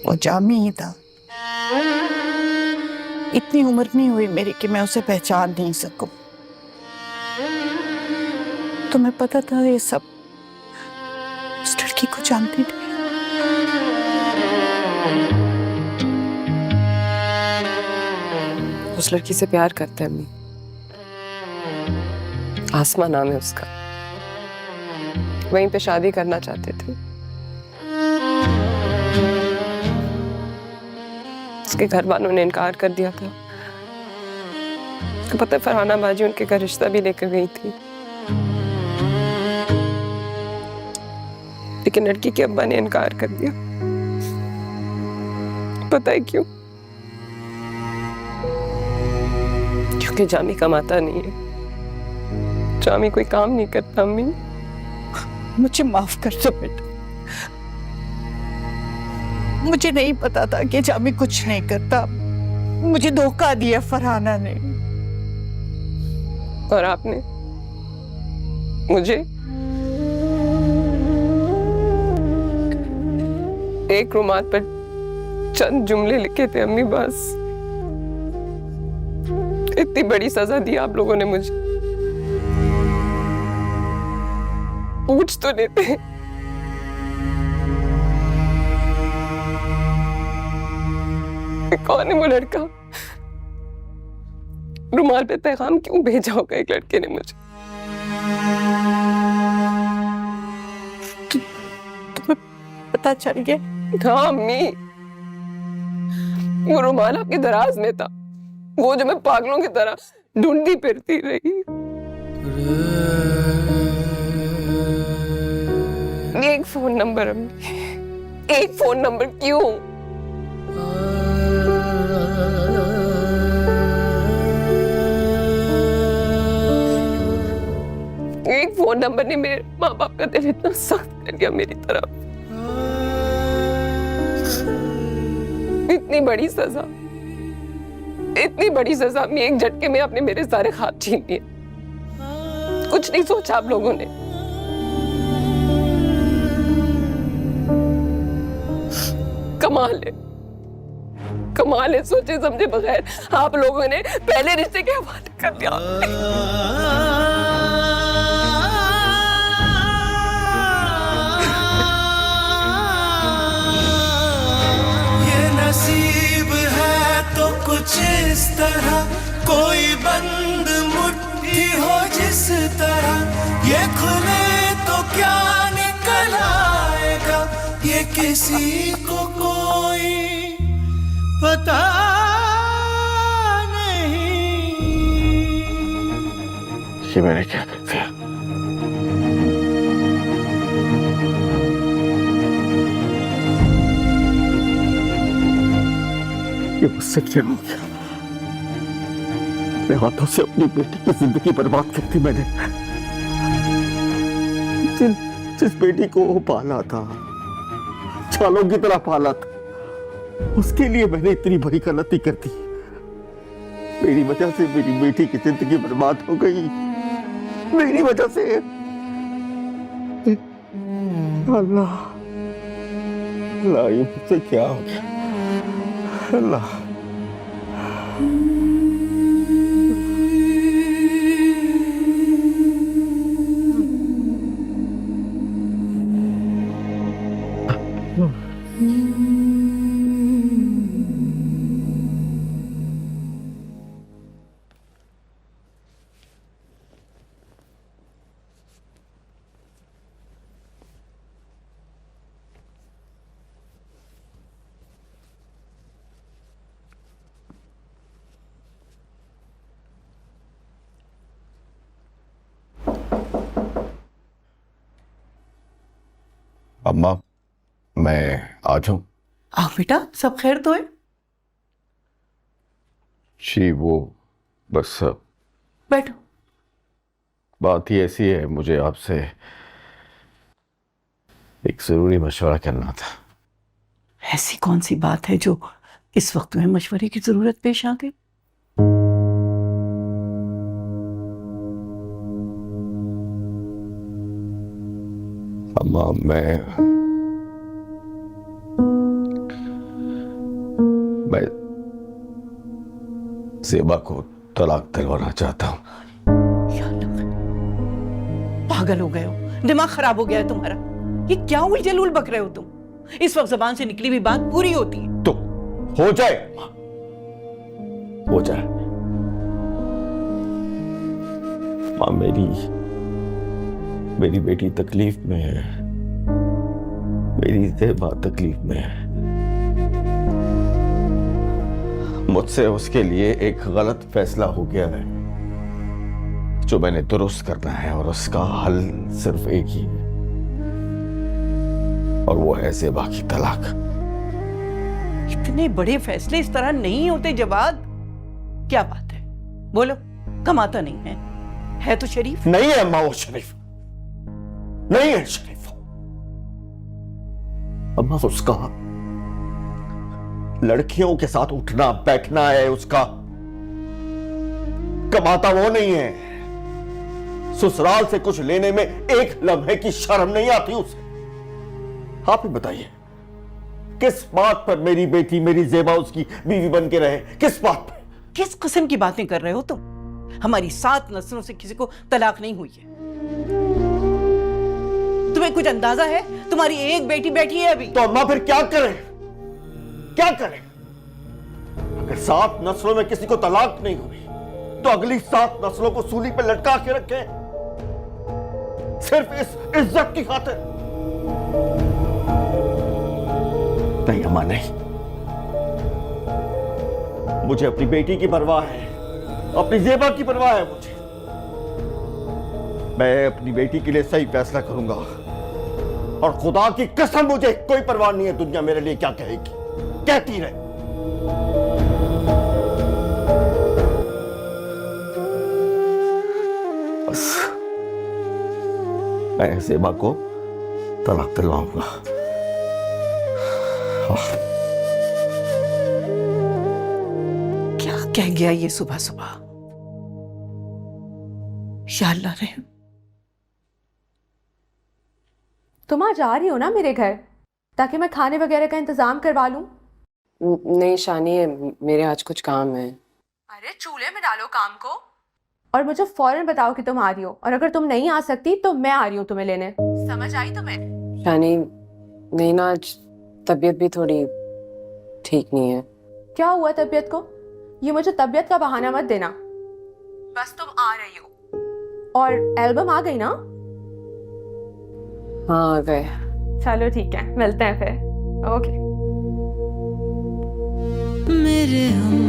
वो जामी ही था। इतनी उम्र नहीं हुई मेरी कि मैं उसे पहचान नहीं सकूं। तुम्हें पता था ये सब उस लड़की को जानती थी? उस लड़की से प्यार करते हैं अम्मी। आसमा नाम है उसका। वहीं पे शादी करना चाहते थे। उसके घर वालों ने इनकार कर दिया था। उसको पता है फरहाना बाजी उनके घर रिश्ता भी लेकर गई थी, लेकिन लड़की के अब्बा ने इनकार कर दिया। पता है क्यों? क्योंकि जामी कमाता नहीं है। जामी कोई काम नहीं करता अम्मी। मुझे माफ कर दो बेटा। मुझे नहीं पता था कि जामी कुछ नहीं करता। मुझे धोखा दिया फरहाना ने। और आपने मुझे एक रुमाल पर चंद जुमले लिखे थे अम्मी, बस। इतनी बड़ी सजा दी आप लोगों ने मुझे। पूछ तो लेते। कौन है वो लड़का? रुमाल पे पैगाम क्यों भेजा होगा एक लड़के ने मुझे? तुम्हें पता चल गया? हाँ अम्मी, वो रुमाल आपकी दराज में था, वो जो मैं पागलों की तरह ढूंढती फिरती रही। एक फोन नंबर अम्मी, एक फोन नंबर क्यों? एक फोन नंबर ने मेरे माँ बाप का दिल इतना सख्त कर दिया मेरी तरफ। इतनी बड़ी सजा, इतनी बड़ी सजा में एक झटके में आपने मेरे सारे ख्वाब छीन लिए। कुछ नहीं सोचा आप लोगों ने। कमाल है, कमाल है, सोचे समझे बगैर आप लोगों ने पहले रिश्ते के हवाले कर दिया। नसीब है तो कुछ इस तरह, कोई बंद मुट्ठी हो जिस तरह, ये खुले तो क्या निकल आएगा, ये किसी को कोई पता नहीं। ये मैंने क्या कर दिया? ये मुझसे क्या हो गया? अपने हाथों से अपनी बेटी की जिंदगी बर्बाद कर दी मैंने। जिस बेटी को वो पाला था, चालों की तरह पाला था, उसके लिए मैंने इतनी बड़ी गलती कर दी। मेरी वजह से मेरी बेटी की जिंदगी बर्बाद हो गई, मेरी वजह से। अल्लाह, अल्लाह, ये मुझसे क्या हो गया? अल्लाह, अम्मा, मैं आ जाऊं? आओ बेटा, सब खैर तो है? जी, वो बस बैठो। बात ही ऐसी है, मुझे आपसे एक जरूरी मशवरा करना था। ऐसी कौन सी बात है जो इस वक्त में मशवरे की जरूरत पेश आ गई? अम्मा, मैं ज़ेबा को तलाक दिलवाना चाहता हूँ। या अल्लाह, पागल हो गए हो, दिमाग खराब हो गया है तुम्हारा। ये क्या उलझुल बक रहे हो तुम? इस वक्त जबान से निकली हुई बात पूरी होती है। तो हो जाए, हो जाए। मां, मेरी बेटी तकलीफ में है, मेरी ज़ेबा तकलीफ में है। मुझसे उसके लिए एक गलत फैसला हो गया है जो मैंने दुरुस्त करना है, और उसका हल सिर्फ एक ही है, और वो है ज़ेबा की तलाक। इतने बड़े फैसले इस तरह नहीं होते जवाद। क्या बात है, बोलो। कमाता नहीं है तो शरीफ नहीं है अम्मा, वो शरीफ नहीं है। शरीफ अम्मा, उसका लड़कियों के साथ उठना बैठना है, उसका कमाता वो नहीं है। ससुराल से कुछ लेने में एक लम्हे की शर्म नहीं आती उसे। आप ही बताइए, किस बात पर मेरी बेटी, मेरी ज़ेबा उसकी बीवी बन के रहे? किस बात पर? किस किस्म की बातें कर रहे हो तुम? हमारी 7 नस्लों से किसी को तलाक नहीं हुई है। तुम्हें कुछ अंदाजा है? तुम्हारी एक बेटी बैठी है अभी। तो अम्मा फिर क्या करें? क्या करें? अगर 7 नस्लों में किसी को तलाक नहीं हुई तो अगली 7 नस्लों को सूली पर लटका के रखें, सिर्फ इस इज्जत की खातिर? नहीं अम्मा, नहीं। मुझे अपनी बेटी की परवाह है, अपनी ज़ेबा की परवाह है मुझे। मैं अपनी बेटी के लिए सही फैसला करूंगा, और खुदा की कसम मुझे कोई परवाह नहीं है दुनिया मेरे लिए क्या कहेगी, कहती रहे। बस मैं ज़ेबा को तलाक दिलवाऊंगा। क्या कह गया ये सुबह सुबह? या अल्लाह रहम। तुम आज आ रही हो ना मेरे घर, ताकि मैं खाने वगैरह का इंतजाम करवा लूं? नहीं शानी, मेरे आज कुछ काम है। अरे चूल्हे में डालो काम को, और मुझे फौरन बताओ कि तुम आ रही हो, और अगर तुम नहीं आ सकती तो मैं आ रही हूँ तुम्हें लेने। समझ आई तुम्हें? शानी, नहीं ना, आज तबीयत भी थोड़ी ठीक नहीं है। क्या हुआ तबीयत को? ये मुझे तबीयत का बहाना मत देना। बस तुम आ रही हो। और एल्बम आ गई ना? हाँ, आ गए। चलो ठीक है, मिलते हैं फिर। ओके। मेरे हम